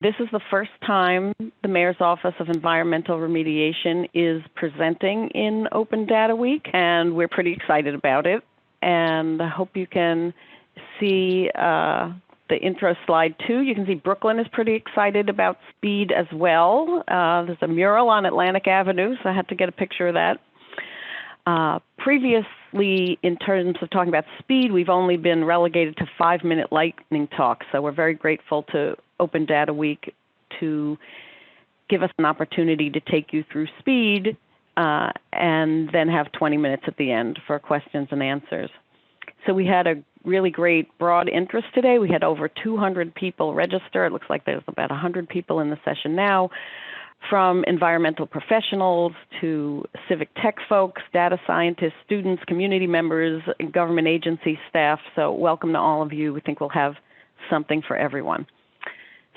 This is the first time the Mayor's Office of Environmental Remediation is presenting in Open Data Week, and we're pretty excited about it. And I hope you can see the intro slide too. You can see Brooklyn is pretty excited about speed as well. There's a mural on Atlantic Avenue, so I had to get a picture of that. Previously, in terms of talking about speed, we've only been relegated to 5-minute lightning talks, so we're very grateful to Open Data Week to give us an opportunity to take you through speed and then have 20 minutes at the end for questions and answers. So we had a really great broad interest today. We had over 200 people register. It looks like there's about 100 people in the session now, from environmental professionals to civic tech folks, data scientists, students, community members, government agency staff. So welcome to all of you. We think we'll have something for everyone.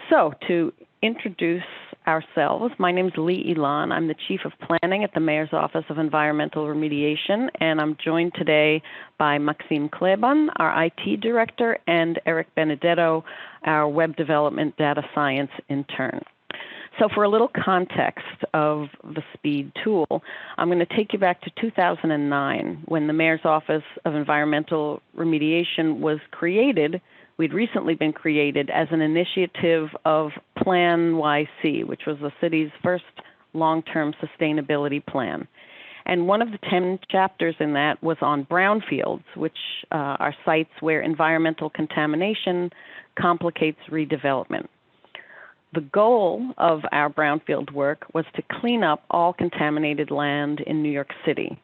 So to introduce ourselves, my name is Ilan. I'm the Chief of Planning at the Mayor's Office of Environmental Remediation, and I'm joined today by Maxime Kleban, our IT Director, and Eric Benedetto, our Web Development Data Science Intern. So for a little context of the SPEED tool, I'm going to take you back to 2009 when the Mayor's Office of Environmental Remediation was created. We'd recently been created as an initiative of PlaNYC, which was the city's first long-term sustainability plan. And one of the 10 chapters in that was on brownfields, which are sites where environmental contamination complicates redevelopment. The goal of our brownfield work was to clean up all contaminated land in New York City.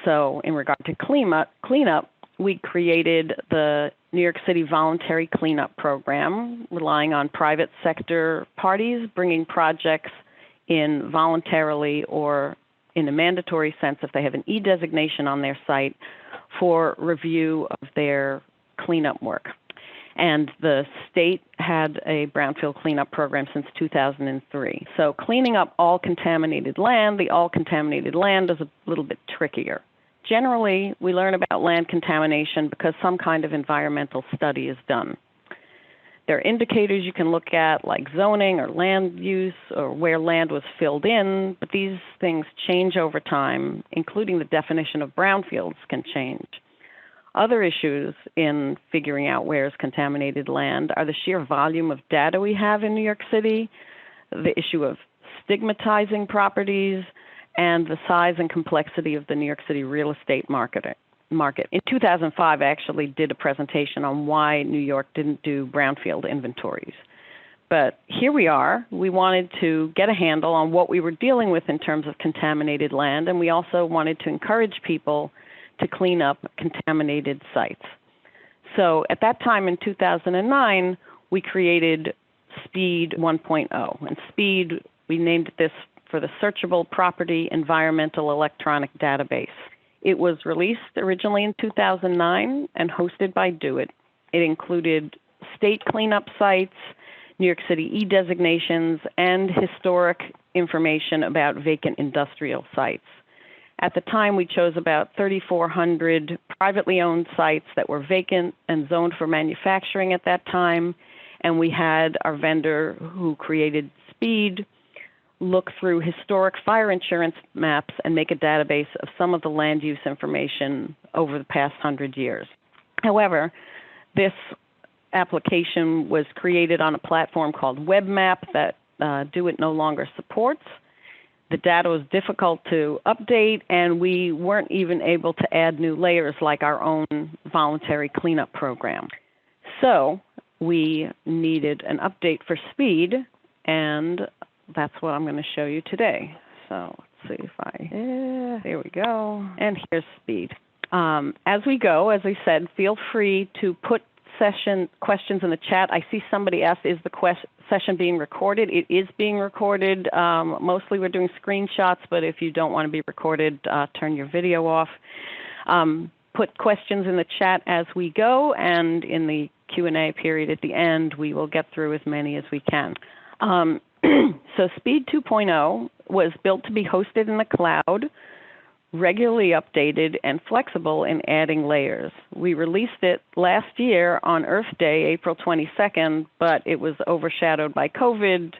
So in regard to cleanup, we created the New York City Voluntary Cleanup Program, relying on private sector parties bringing projects in voluntarily or in a mandatory sense if they have an E designation on their site for review of their cleanup work. And the state had a brownfield cleanup program since 2003. So cleaning up all contaminated land, the all contaminated land is a little bit trickier. Generally, we learn about land contamination because some kind of environmental study is done. There are indicators you can look at like zoning or land use or where land was filled in, but these things change over time, including the definition of brownfields can change. Other issues in figuring out where is contaminated land are the sheer volume of data we have in New York City, the issue of stigmatizing properties, and the size and complexity of the New York City real estate market. In 2005, I actually did a presentation on why New York didn't do brownfield inventories. But here we are. We wanted to get a handle on what we were dealing with in terms of contaminated land, and we also wanted to encourage people to clean up contaminated sites. So at that time in 2009, we created SPEED 1.0. And SPEED, we named this for the Searchable Property Environmental Electronic Database. It was released originally in 2009 and hosted by DoIT. It included state cleanup sites, New York City E designations, and historic information about vacant industrial sites. At the time, we chose about 3,400 privately owned sites that were vacant and zoned for manufacturing at that time, and we had our vendor who created SPEED look through historic fire insurance maps and make a database of some of the land use information over the past 100 years. However, this application was created on a platform called WebMap that DoIT no longer supports. The data was difficult to update, and we weren't even able to add new layers like our own voluntary cleanup program. So we needed an update for SPEED, and that's what I'm going to show you today. So let's see if there we go. And here's SPEED. As we go, as I said, feel free to put session questions in the chat. I see somebody asked, is the session being recorded? It is being recorded. Mostly we're doing screenshots, but if you don't want to be recorded, turn your video off. Put questions in the chat as we go, and in the Q&A period at the end, we will get through as many as we can. So SPEED 2.0 was built to be hosted in the cloud, regularly updated and flexible in adding layers. We released it last year on Earth Day, April 22nd, but it was overshadowed by COVID,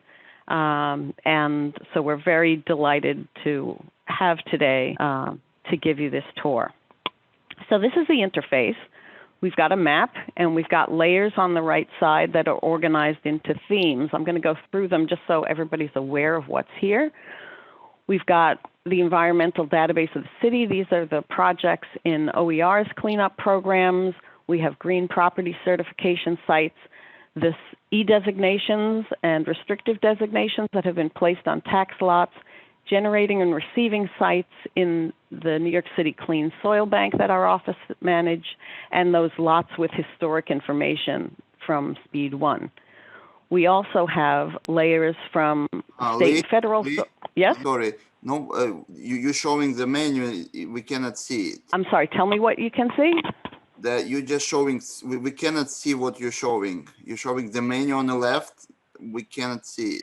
and so we're very delighted to have today to give you this tour. So this is the interface. We've got a map, and we've got layers on the right side that are organized into themes. I'm going to go through them just so everybody's aware of what's here. We've got the environmental database of the city. These are the projects in OER's cleanup programs. We have green property certification sites, the E-designations and restrictive designations that have been placed on tax lots, generating and receiving sites in the New York City Clean Soil Bank that our office manage, and those lots with historic information from Speed 1. We also have layers from state and federal. Yes? Sorry, no, you're showing the menu, we cannot see it. I'm sorry, tell me what you can see. That you're just showing, we cannot see what you're showing. You're showing the menu on the left, we cannot see it.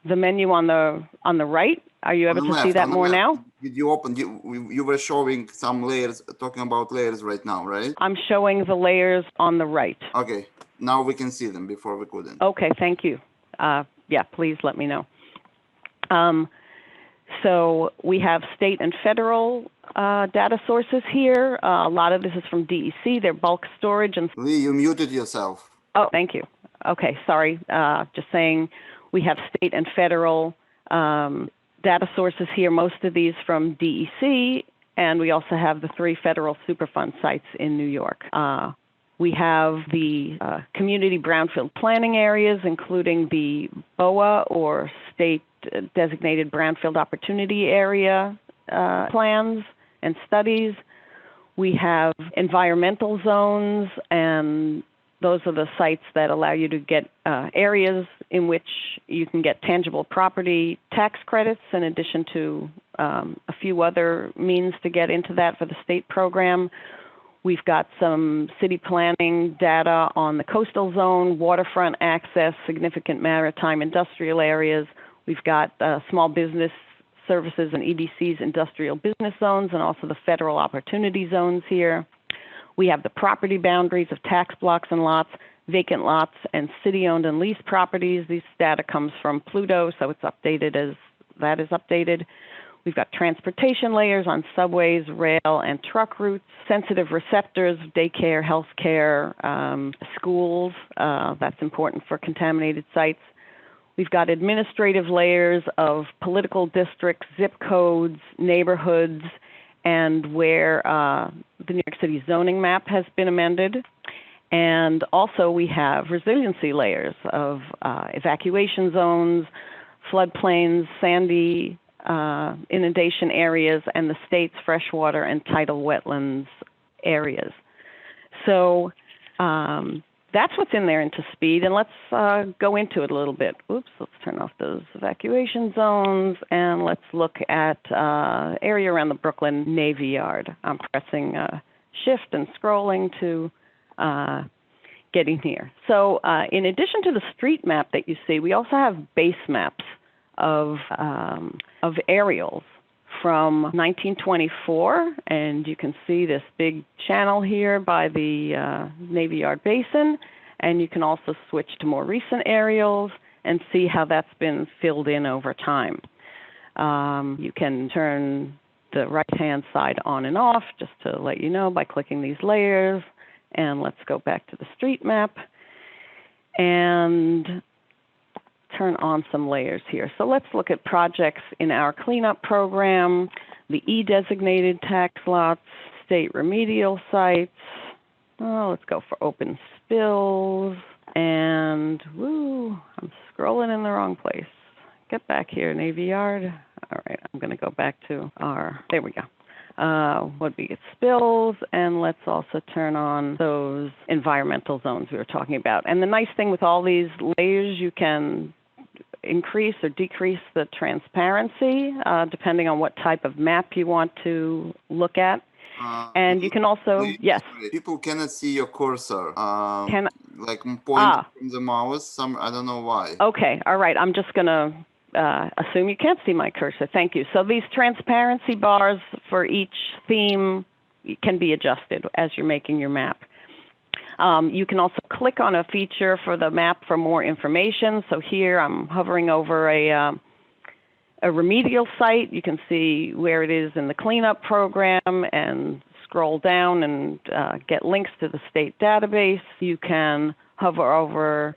The menu on the right. Are you able to see that more now? Did you open? You were showing some layers, talking about layers right now, right? I'm showing the layers on the right. Okay, now we can see them. Before we couldn't. Okay, thank you. Yeah, please let me know. So we have state and federal data sources here. A lot of this is from DEC. They're bulk storage and. Lee, you muted yourself. Oh, thank you. Okay, sorry. Just saying, we have state and federal data sources here, most of these from DEC, and we also have the 3 federal Superfund sites in New York. We have the community brownfield planning areas, including the BOA or state designated brownfield opportunity area plans and studies. We have environmental zones, and those are the sites that allow you to get areas in which you can get tangible property tax credits, in addition to a few other means to get into that for the state program. We've got some city planning data on the coastal zone, waterfront access, significant maritime industrial areas. We've got small business services and EDC's industrial business zones, and also the federal opportunity zones here. We have the property boundaries of tax blocks and lots, vacant lots, and city-owned and leased properties. This data comes from Pluto, so it's updated as that is updated. We've got transportation layers on subways, rail, and truck routes, sensitive receptors, daycare, healthcare, schools. That's important for contaminated sites. We've got administrative layers of political districts, zip codes, neighborhoods, and where the New York City zoning map has been amended. And also we have resiliency layers of evacuation zones, floodplains, sandy inundation areas, and the state's freshwater and tidal wetlands areas. So that's what's in there into Speed, and let's go into it a little bit. Oops, let's turn off those evacuation zones, and let's look at area around the Brooklyn Navy Yard. I'm pressing Shift and scrolling to getting here. So in addition to the street map that you see, we also have base maps of aerials from 1924, and you can see this big channel here by the Navy Yard Basin, and you can also switch to more recent aerials and see how that's been filled in over time. You can turn the right-hand side on and off, just to let you know, by clicking these layers. And let's go back to the street map and turn on some layers here. So let's look at projects in our cleanup program, the E-designated tax lots, state remedial sites. Oh, let's go for open spills. And, woo, I'm scrolling in the wrong place. Get back here, Navy Yard. All right, I'm going to go back to our, there we go. Would be spills, and let's also turn on those environmental zones we were talking about. And the nice thing with all these layers, you can increase or decrease the transparency depending on what type of map you want to look at. And you can also, yes. People cannot see your cursor. Like pointing from the mouse. I don't know why. Okay, all right. I'm just going to assume you can't see my cursor. Thank you. So these transparency bars for each theme can be adjusted as you're making your map. You can also click on a feature for the map for more information. So here I'm hovering over a remedial site. You can see where it is in the cleanup program and scroll down and get links to the state database. You can hover over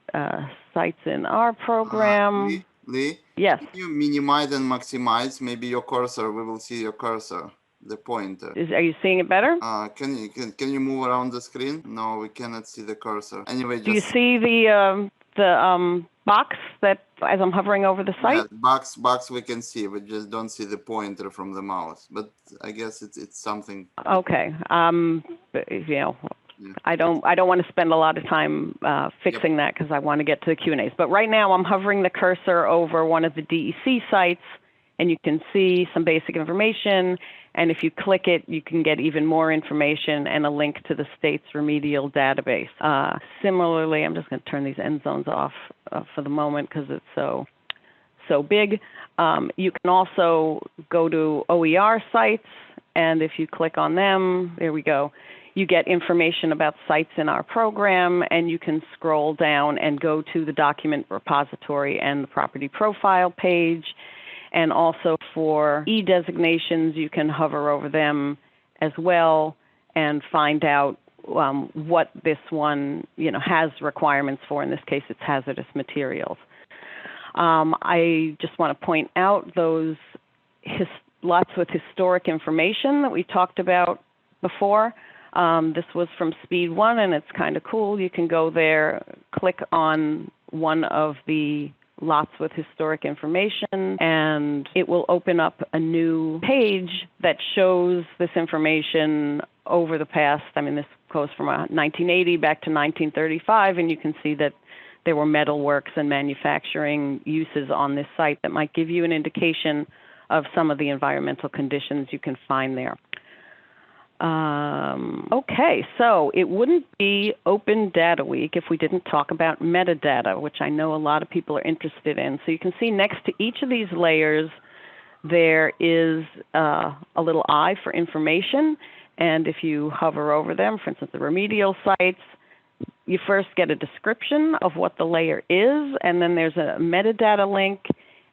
sites in our program. Lee, yes. Can you minimize and maximize maybe your cursor? We will see your cursor, the pointer. Are you seeing it better? Can you move around the screen? No, we cannot see the cursor. Anyway, just... Do you see the box that as I'm hovering over the site? Yeah, box we can see. We just don't see the pointer from the mouse. But I guess it's something. Okay. I don't want to spend a lot of time fixing that because I want to get to the Q&As. But right now I'm hovering the cursor over one of the DEC sites, and you can see some basic information. And if you click it, you can get even more information and a link to the state's remedial database. Similarly, I'm just going to turn these end zones off for the moment because it's so big. You can also go to OER sites, and if you click on them, there we go. You get information about sites in our program, and you can scroll down and go to the document repository and the property profile page. And also for e-designations, you can hover over them as well and find out what this one has requirements for. In this case, it's hazardous materials. I just want to point out those lots with historic information that we talked about before. This was from Speed 1, and it's kind of cool. You can go there, click on one of the lots with historic information, and it will open up a new page that shows this information over the past. I mean, this goes from 1980 back to 1935, and you can see that there were metalworks and manufacturing uses on this site that might give you an indication of some of the environmental conditions you can find there. Okay, so it wouldn't be Open Data Week if we didn't talk about metadata, which I know a lot of people are interested in. So you can see next to each of these layers, there is a little eye for information. And if you hover over them, for instance, the remedial sites, you first get a description of what the layer is, and then there's a metadata link.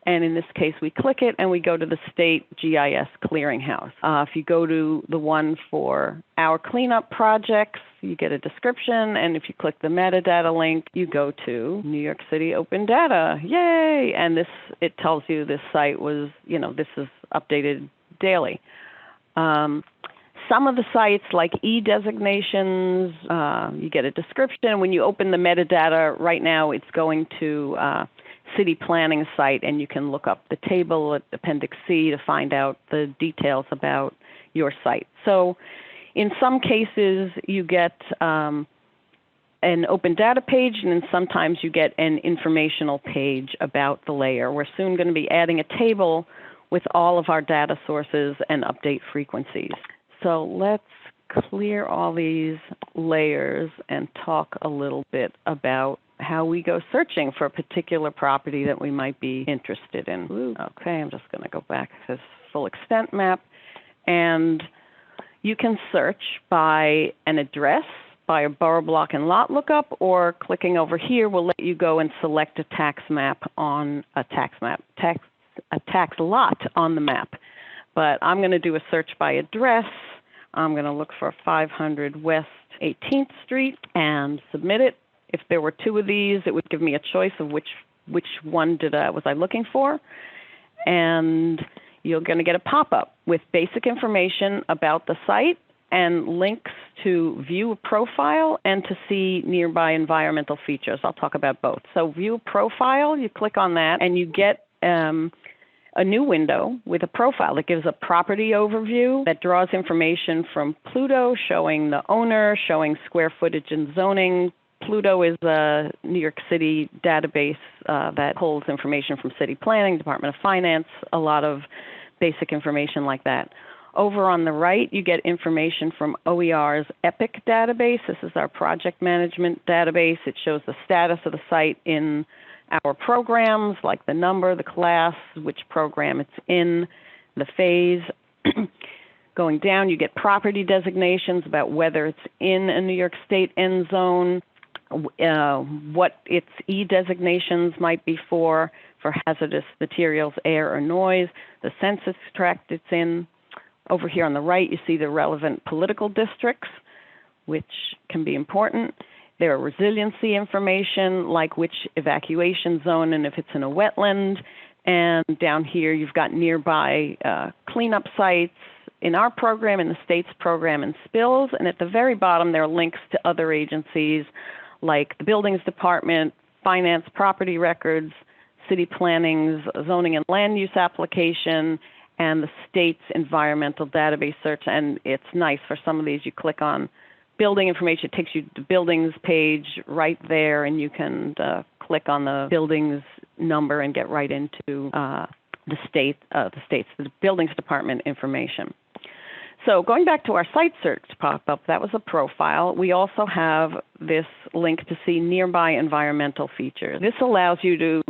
And in this case, we click it and we go to the state GIS clearinghouse. If you go to the one for our cleanup projects, you get a description. And if you click the metadata link, you go to New York City Open Data. Yay! And it tells you this site was, this is updated daily. Some of the sites, like e-designations, you get a description. When you open the metadata, right now it's going to city planning site, and you can look up the table at Appendix C to find out the details about your site. So in some cases, you get an open data page, and then sometimes you get an informational page about the layer. We're soon going to be adding a table with all of our data sources and update frequencies. So let's clear all these layers and talk a little bit about how we go searching for a particular property that we might be interested in. Okay, I'm just going to go back to this full extent map. And you can search by an address, by a borough block and lot lookup, or clicking over here will let you go and select a tax lot on the map. But I'm going to do a search by address. I'm going to look for 500 West 18th Street and submit it. If there were two of these, it would give me a choice of which one was I looking for. And you're going to get a pop-up with basic information about the site and links to view a profile and to see nearby environmental features. I'll talk about both. So view a profile, you click on that, and you get a new window with a profile that gives a property overview that draws information from Pluto, showing the owner, showing square footage and zoning. Pluto is a New York City database that pulls information from city planning, Department of Finance, a lot of basic information like that. Over on the right, you get information from OER's EPIC database. This is our project management database. It shows the status of the site in our programs, like the number, the class, which program it's in, the phase. Going down, you get property designations about whether it's in a New York State end zone, what its E designations might be for hazardous materials, air, or noise, the census tract it's in. Over here on the right, you see the relevant political districts, which can be important. There are resiliency information, like which evacuation zone and if it's in a wetland. And down here, you've got nearby cleanup sites in our program, in the state's program, and spills. And at the very bottom, there are links to other agencies like the Buildings Department, Finance, Property Records, City Planning's Zoning and Land Use Application, and the state's environmental database search. And it's nice for some of these. You click on building information, it takes you to the buildings page right there, and you can click on the buildings number and get right into the Buildings Department information. So going back to our site search pop-up, that was a profile. We also have this link to see nearby environmental features. This allows you to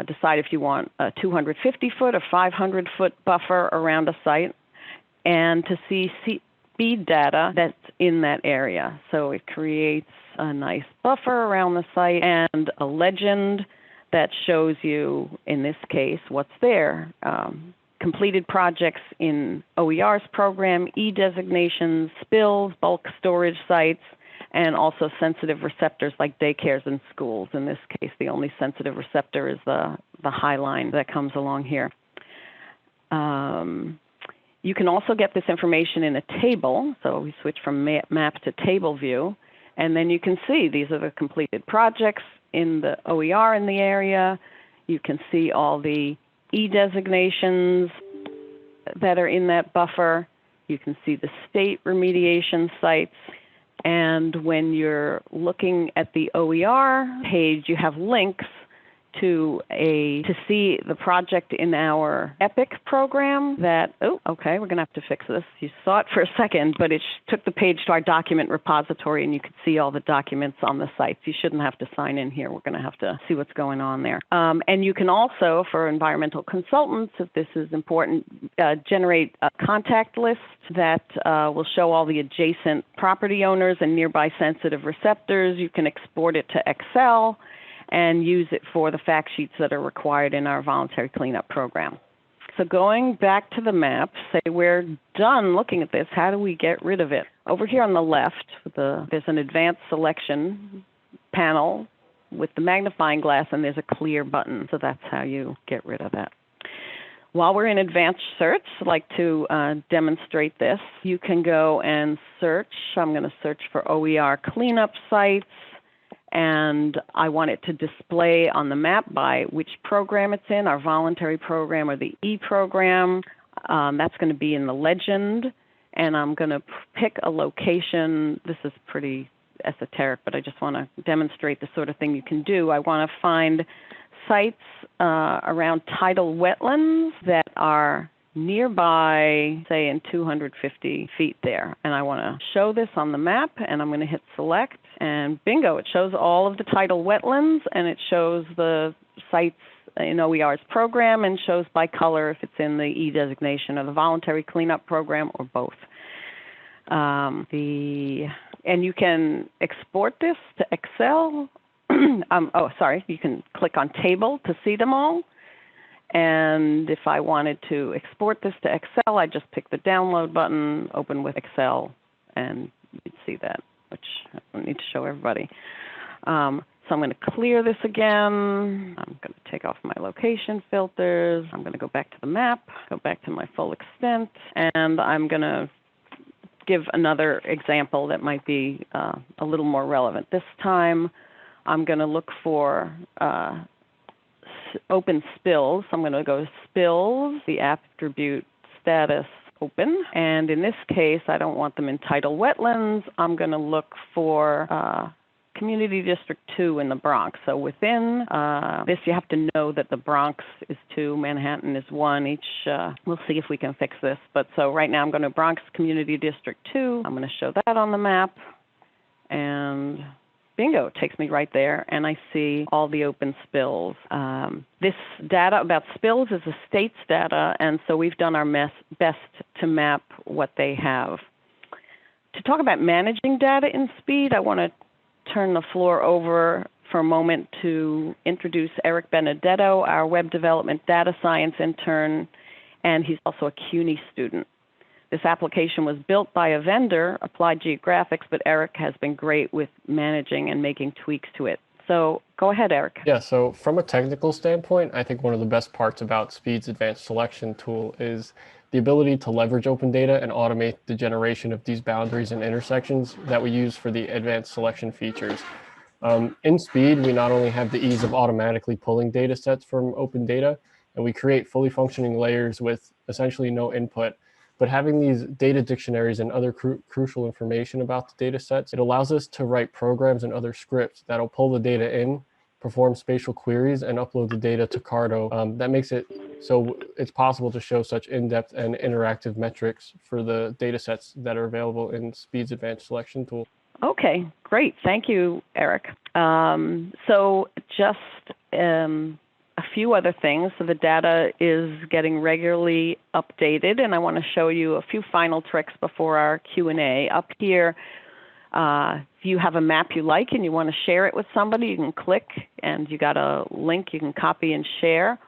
decide if you want a 250-foot or 500-foot buffer around a site, and to see speed data that's in that area. So it creates a nice buffer around the site and a legend that shows you, in this case, what's there. Completed projects in OER's program, E-designations, spills, bulk storage sites, and also sensitive receptors like daycares and schools. In this case, the only sensitive receptor is the high line that comes along here. You can also get this information in a table. So we switch from map to table view, and then you can see these are the completed projects in the OER in the area. You can see all the E-designations that are in that buffer. You can see the state remediation sites. And when you're looking at the OER page, you have links to see the project in our EPIC program that, oh, okay, we're going to have to fix this. You saw it for a second, but it took the page to our document repository, and you could see all the documents on the sites. You shouldn't have to sign in here. We're going to have to see what's going on there. And you can also, for environmental consultants, if this is important, generate a contact list that will show all the adjacent property owners and nearby sensitive receptors. You can export it to Excel and use it for the fact sheets that are required in our voluntary cleanup program. So going back to the map, say we're done looking at this, how do we get rid of it? Over here on the left, there's an advanced selection panel with the magnifying glass, and there's a clear button. So that's how you get rid of that. While we're in advanced search, I'd like to demonstrate this. You can go and search. I'm going to search for OER cleanup sites. And I want it to display on the map by which program it's in, our voluntary program or the E program. That's going to be in the legend. And I'm going to pick a location. This is pretty esoteric, but I just want to demonstrate the sort of thing you can do. I want to find sites around tidal wetlands that are nearby, say in 250 feet there. And I want to show this on the map, and I'm going to hit select, and bingo, it shows all of the tidal wetlands, and it shows the sites in OER's program, and shows by color if it's in the E designation or the voluntary cleanup program or both. And you can export this to Excel. You can click on table to see them all. And if I wanted to export this to Excel, I just pick the download button, open with Excel, and you'd see that, which I don't need to show everybody. So I'm going to clear this again. I'm going to take off my location filters. I'm going to go back to the map, go back to my full extent, and I'm going to give another example that might be a little more relevant. This time, I'm going to look for open spills. I'm going to go spills, the attribute status open. And in this case, I don't want them in tidal wetlands. I'm going to look for Community District 2 in the Bronx. So within this, you have to know that the Bronx is 2, Manhattan is 1 each. We'll see if we can fix this. But so right now I'm going to Bronx Community District 2. I'm going to show that on the map. And bingo, it takes me right there, and I see all the open spills. This data about spills is the state's data, and so we've done our best to map what they have. To talk about managing data in SPEED, I want to turn the floor over for a moment to introduce Eric Benedetto, our web development data science intern, and he's also a CUNY student. This application was built by a vendor, Applied Geographics, but Eric has been great with managing and making tweaks to it. So go ahead, Eric. Yeah, so from a technical standpoint, I think one of the best parts about SPEED's advanced selection tool is the ability to leverage open data and automate the generation of these boundaries and intersections that we use for the advanced selection features. In SPEED, we not only have the ease of automatically pulling data sets from open data, and we create fully functioning layers with essentially no input, but having these data dictionaries and other crucial information about the data sets, it allows us to write programs and other scripts that'll pull the data in, perform spatial queries, and upload the data to Carto. That makes it so it's possible to show such in-depth and interactive metrics for the data sets that are available in SPEED's advanced selection tool. Okay, great. Thank you, Eric. So just a few other things. So the data is getting regularly updated, and I want to show you a few final tricks before our Q&A. Up here, if you have a map you like and you want to share it with somebody, you can click, and you got a link you can copy and share,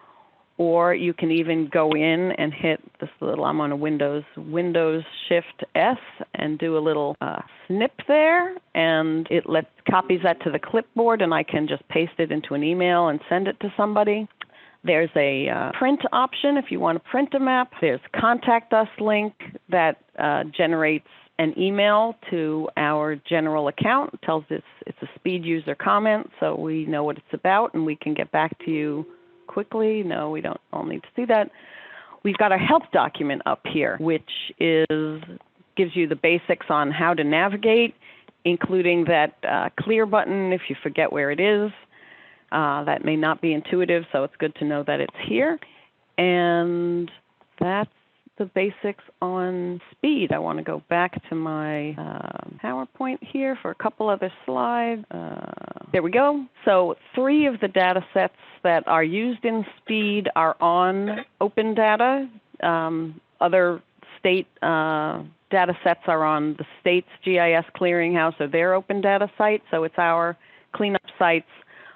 or you can even go in and hit this little, I'm on a Windows Shift S, and do a little snip there, and it copies that to the clipboard, and I can just paste it into an email and send it to somebody. There's a print option if you want to print a map. There's Contact Us link that generates an email to our general account. It tells us it's a SPEED user comment, so we know what it's about, and we can get back to you quickly. No, we don't all need to see that. We've got our help document up here, which gives you the basics on how to navigate, including that clear button if you forget where it is. That may not be intuitive, so it's good to know that it's here. And that's the basics on SPEED. I want to go back to my PowerPoint here for a couple other slides. There we go. So 3 of the data sets that are used in SPEED are on open data. Other state data sets are on the state's GIS clearinghouse or their open data site. So it's our cleanup sites,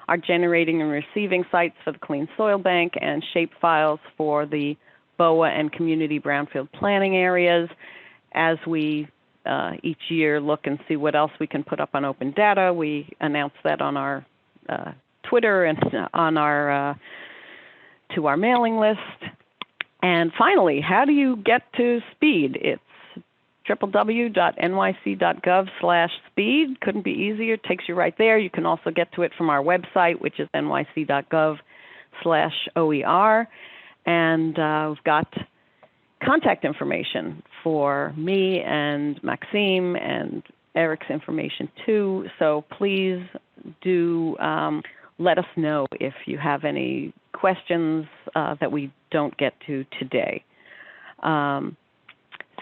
our generating and receiving sites for the Clean Soil Bank, and shape files for the BOA and community brownfield planning areas. As we each year look and see what else we can put up on open data, we announce that on our Twitter and on our to our mailing list. And finally, how do you get to SPEED? It's www.nyc.gov/SPEED. Couldn't be easier. It takes you right there. You can also get to it from our website, which is nyc.gov/OER. And we've got contact information for me and Maxime and Eric's information too. So please do let us know if you have any questions that we don't get to today.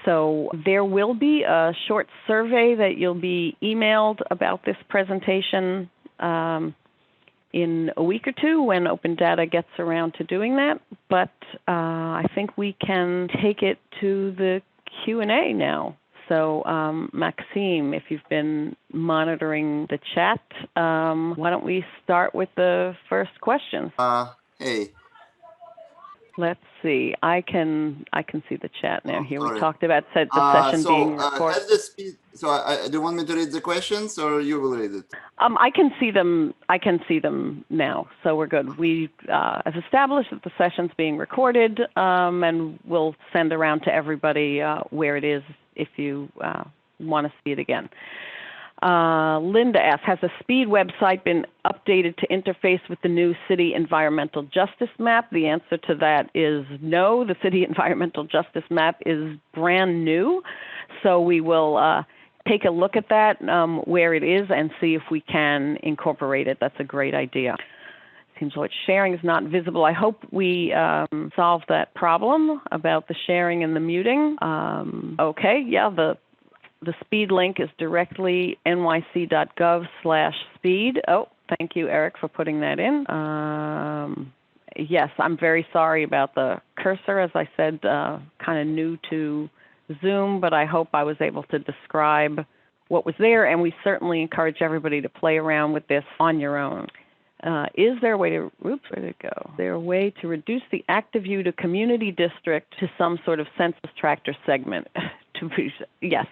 So there will be a short survey that you'll be emailed about this presentation in a week or two when Open Data gets around to doing that. But I think we can take it to the Q&A now. So Maxime, if you've been monitoring the chat, why don't we start with the first question? Hey. Let's see. I can see the chat now. Here we talked about the session being recorded. Do you want me to read the questions, or you will read it? I can see them. I can see them now, so we're good. We have established that the session's being recorded, and we'll send around to everybody where it is if you want to see it again. Linda asks, has the SPEED website been updated to interface with the new city environmental justice map? The answer to that is no. The city environmental justice map is brand new. So we will take a look at that, where it is, and see if we can incorporate it. That's a great idea. Seems like sharing is not visible. I hope we solved that problem about the sharing and the muting. Okay, yeah, the speed link is directly nyc.gov/speed. Oh, thank you, Eric, for putting that in. Yes, I'm very sorry about the cursor. As I said, kind of new to Zoom, but I hope I was able to describe what was there, and we certainly encourage everybody to play around with this on your own. Is there a way to, oops, where did it go? Is there a way to reduce the active view to community district to some sort of census tractor segment? Yes.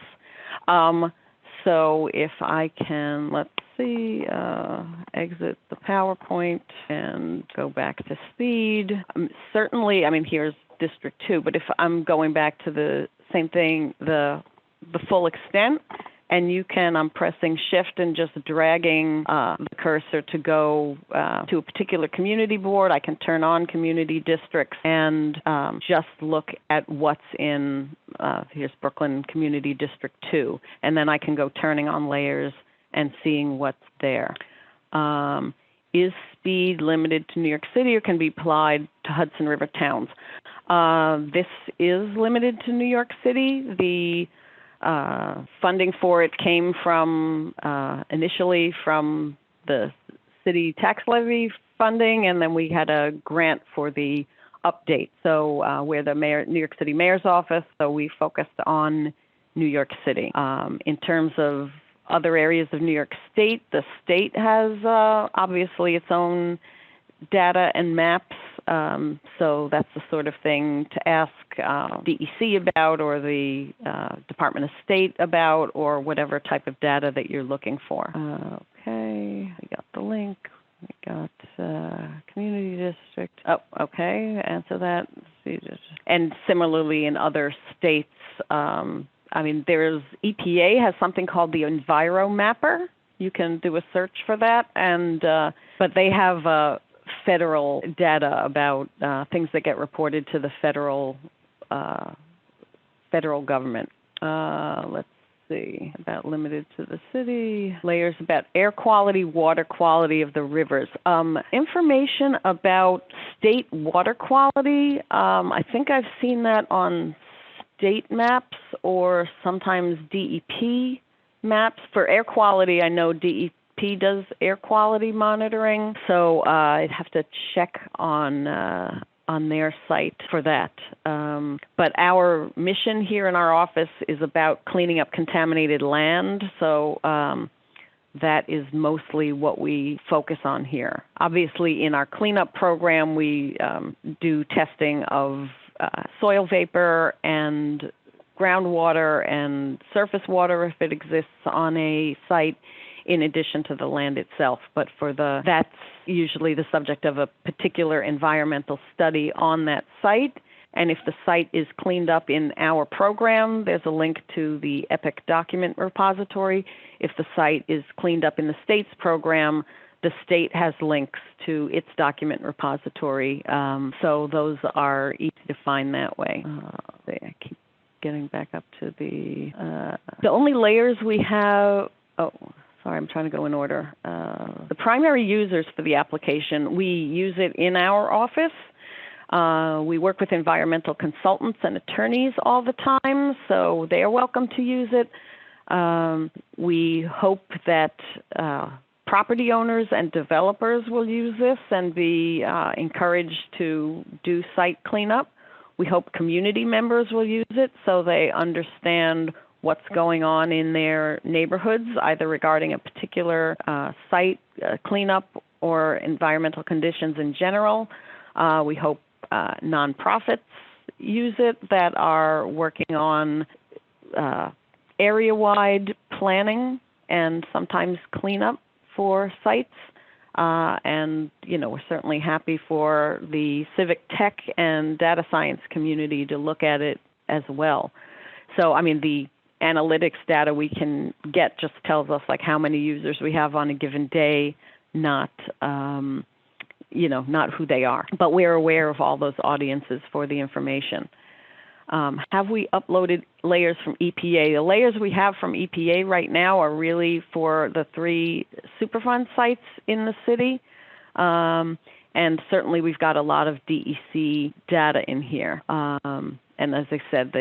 So if I can, let's see, exit the PowerPoint and go back to speed. Certainly, I mean, here's District 2, but if I'm going back to the same thing, the full extent, and you can, I'm pressing Shift and just dragging the cursor to go to a particular community board. I can turn on community districts and just look at what's in, here's Brooklyn Community District 2. And then I can go turning on layers and seeing what's there. Is speed limited to New York City or can be applied to Hudson River towns? This is limited to New York City. The funding for it came from initially from the city tax levy funding, and then we had a grant for the update. So we're the New York City Mayor's office, so we focused on New York City. In terms of other areas of New York State, the state has obviously its own data and maps. So that's the sort of thing to ask DEC about, or the Department of State about, or whatever type of data that you're looking for. Okay, we got the link. We got community district. Oh, okay, answer that. And similarly in other states, I mean, there's EPA has something called the EnviroMapper. You can do a search for that, and but they have federal data about things that get reported to the federal government. Let's see, about limited to the city. Layers about air quality, water quality of the rivers. Information about state water quality, I think I've seen that on state maps or sometimes DEP maps. For air quality, I know DEP does air quality monitoring, so I'd have to check on their site for that. But our mission here in our office is about cleaning up contaminated land, so that is mostly what we focus on here. Obviously, in our cleanup program, we do testing of soil vapor and groundwater and surface water if it exists on a site, in addition to the land itself. But for that's usually the subject of a particular environmental study on that site. And if the site is cleaned up in our program, there's a link to the EPIC document repository. If the site is cleaned up in the state's program, the state has links to its document repository. So those are easy to find that way. I keep getting back up to the only layers we have, sorry, I'm trying to go in order. The primary users for the application, we use it in our office. We work with environmental consultants and attorneys all the time, so they are welcome to use it. We hope that property owners and developers will use this and be encouraged to do site cleanup. We hope community members will use it so they understand what's going on in their neighborhoods, either regarding a particular site cleanup or environmental conditions in general. We hope nonprofits use it that are working on area-wide planning and sometimes cleanup for sites. And, you know, we're certainly happy for the civic tech and data science community to look at it as well. So, I mean, the analytics data we can get just tells us like how many users we have on a given day, not, you know, not who they are. But we're aware of all those audiences for the information. Have we uploaded layers from EPA? The layers we have from EPA right now are really for the 3 Superfund sites in the city. And certainly we've got a lot of DEC data in here. And as I said,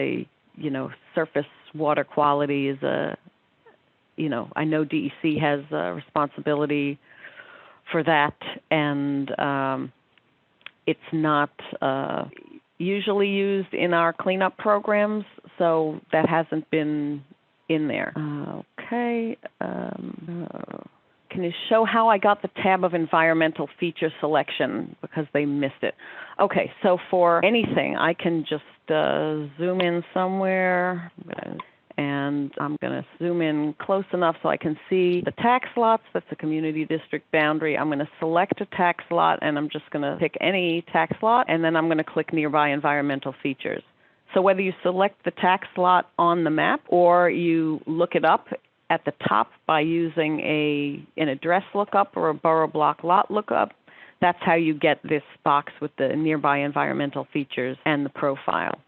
surface water quality is I know DEC has a responsibility for that, and it's not usually used in our cleanup programs, so that hasn't been in there. Okay. Can you show how I got the tab of environmental feature selection because they missed it? Okay, so for anything, I can just zoom in somewhere, and I'm going to zoom in close enough so I can see the tax lots. That's the community district boundary. I'm going to select a tax lot, and I'm just going to pick any tax lot, and then I'm going to click nearby environmental features. So whether you select the tax lot on the map or you look it up at the top by using an address lookup or a borough block lot lookup, that's how you get this box with the nearby environmental features and the profile.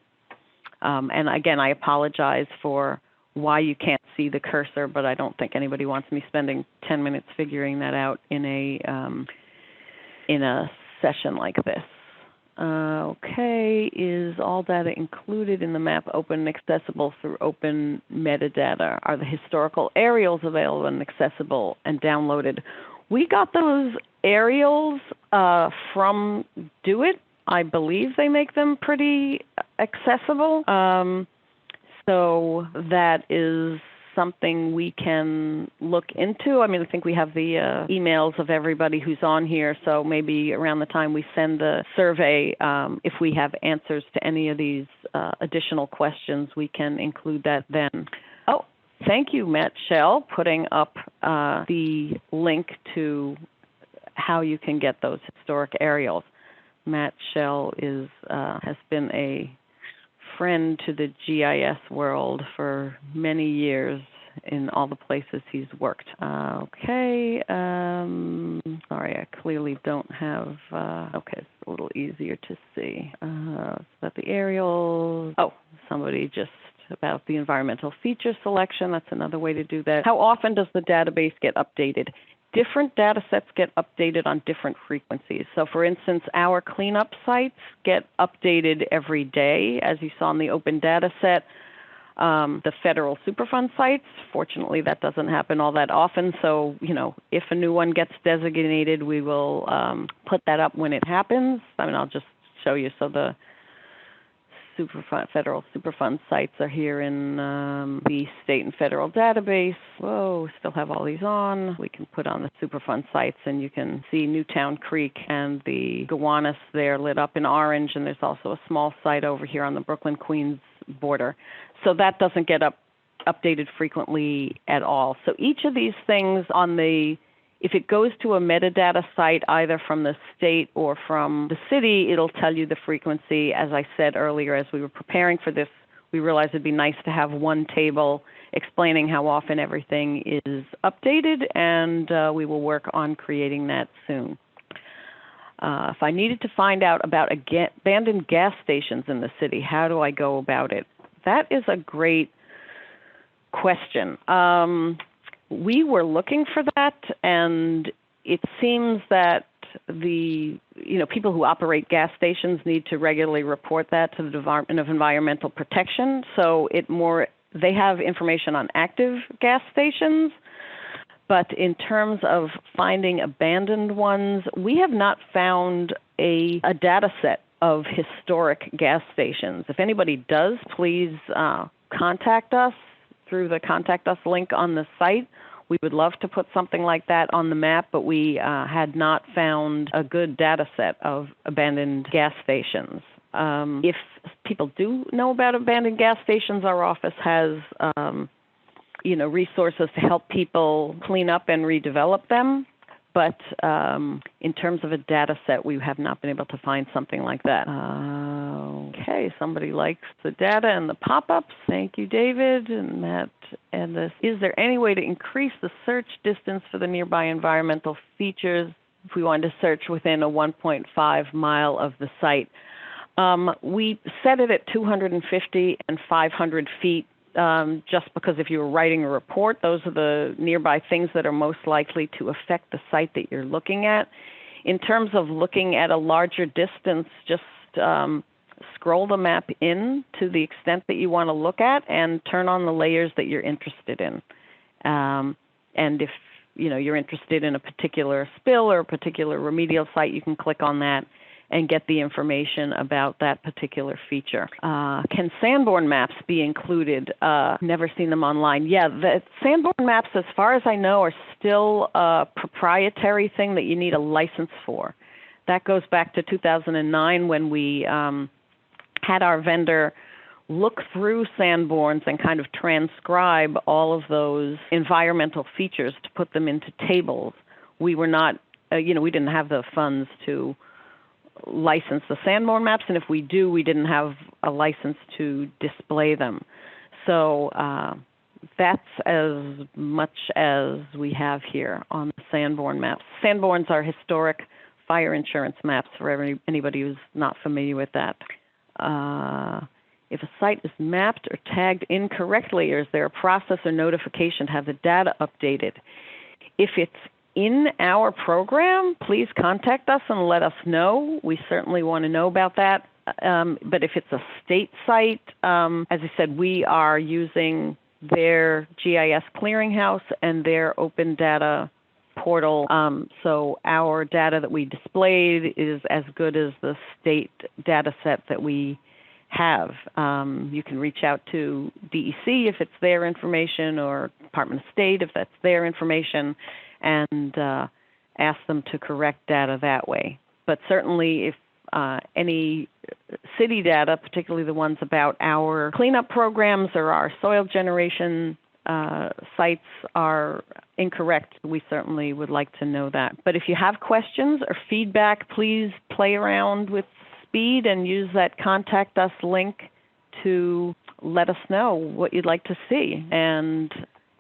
And again, I apologize for why you can't see the cursor, but I don't think anybody wants me spending 10 minutes figuring that out in a session like this. Okay, is all data included in the map open and accessible through open metadata? Are the historical aerials available and accessible and downloaded? We got those aerials from Do It. I believe they make them pretty accessible. So that is something we can look into. I mean, I think we have the emails of everybody who's on here, so maybe around the time we send the survey, if we have answers to any of these additional questions, we can include that then. Oh, thank you, Matt Shell, putting up the link to how you can get those historic aerials. Matt Shell has been a friend to the GIS world for many years in all the places he's worked. Okay, sorry, I clearly don't have, okay, it's a little easier to see. About the aerials, oh, somebody just about the environmental feature selection, that's another way to do that. How often does the database get updated? Different data sets get updated on different frequencies. So for instance, our cleanup sites get updated every day, as you saw in the open data set. The federal Superfund sites, fortunately, that doesn't happen all that often. So, if a new one gets designated, we will put that up when it happens. I mean, I'll just show you. So the federal Superfund sites are here in the state and federal database. Whoa, still have all these on. We can put on the Superfund sites, and you can see Newtown Creek and the Gowanus there lit up in orange, and there's also a small site over here on the Brooklyn-Queens border. So that doesn't get updated frequently at all. So each of these things if it goes to a metadata site, either from the state or from the city, it'll tell you the frequency. As I said earlier, as we were preparing for this, we realized it'd be nice to have one table explaining how often everything is updated, and we will work on creating that soon. If I needed to find out about abandoned gas stations in the city, how do I go about it? That is a great question. We were looking for that, and it seems that the people who operate gas stations need to regularly report that to the Department of Environmental Protection. So they have information on active gas stations, but in terms of finding abandoned ones, we have not found a data set of historic gas stations. If anybody does, please contact us through the Contact Us link on the site. We would love to put something like that on the map, but we had not found a good data set of abandoned gas stations. If people do know about abandoned gas stations, our office has resources to help people clean up and redevelop them. But in terms of a data set, we have not been able to find something like that. Okay, somebody likes the data and the pop-ups. Thank you, David and Matt. And is there any way to increase the search distance for the nearby environmental features if we wanted to search within a 1.5 mile of the site? We set it at 250 and 500 feet. Just because if you were writing a report, those are the nearby things that are most likely to affect the site that you're looking at. In terms of looking at a larger distance, just scroll the map in to the extent that you want to look at and turn on the layers that you're interested in. And if you're interested in a particular spill or a particular remedial site, you can click on that and get the information about that particular feature. Can Sanborn maps be included? Never seen them online. Yeah, the Sanborn maps, as far as I know, are still a proprietary thing that you need a license for. That goes back to 2009 when we had our vendor look through Sanborns and kind of transcribe all of those environmental features to put them into tables. We were not, we didn't have the funds to license the Sanborn maps, and if we do, we didn't have a license to display them. So that's as much as we have here on the Sanborn maps. Sanborns are historic fire insurance maps for anybody who's not familiar with that. If a site is mapped or tagged incorrectly, or is there a process or notification to have the data updated? If it's in our program, please contact us and let us know. We certainly want to know about that. But if it's a state site, as I said, we are using their GIS clearinghouse and their open data portal. So our data that we displayed is as good as the state data set that we have. You can reach out to DEC if it's their information, or Department of State if that's their information, and ask them to correct data that way. But certainly if any city data, particularly the ones about our cleanup programs or our soil generation sites, are incorrect, we certainly would like to know that. But if you have questions or feedback, please play around with Speed and use that contact us link to let us know what you'd like to see. And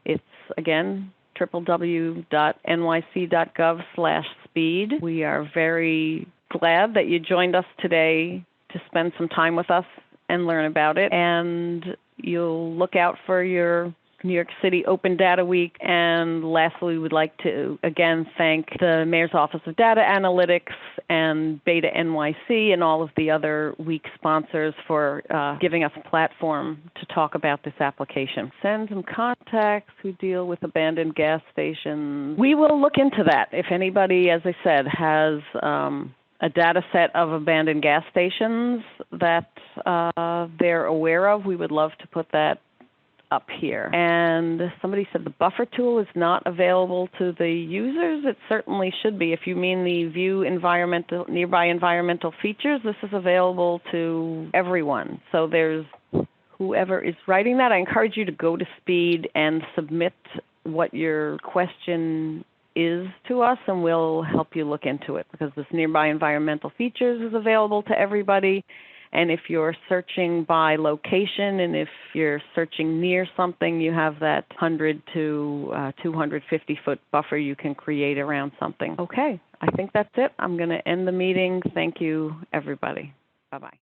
it's, again, www.nyc.gov/speed. We are very glad that you joined us today to spend some time with us and learn about it. And you'll look out for your New York City Open Data Week. And lastly, we would like to again thank the Mayor's Office of Data Analytics and BetaNYC and all of the other week sponsors for giving us a platform to talk about this application. Send some contacts who deal with abandoned gas stations. We will look into that. If anybody, as I said, has a data set of abandoned gas stations that they're aware of, we would love to put that up here. And somebody said the buffer tool is not available to the users. It certainly should be. If you mean the view nearby environmental features, this is available to everyone. So there's whoever is writing that, I encourage you to go to Speed and submit what your question is to us, and we'll help you look into it, because this nearby environmental features is available to everybody. And if you're searching by location, and if you're searching near something, you have that 100 to 250-foot buffer you can create around something. Okay, I think that's it. I'm going to end the meeting. Thank you, everybody. Bye-bye.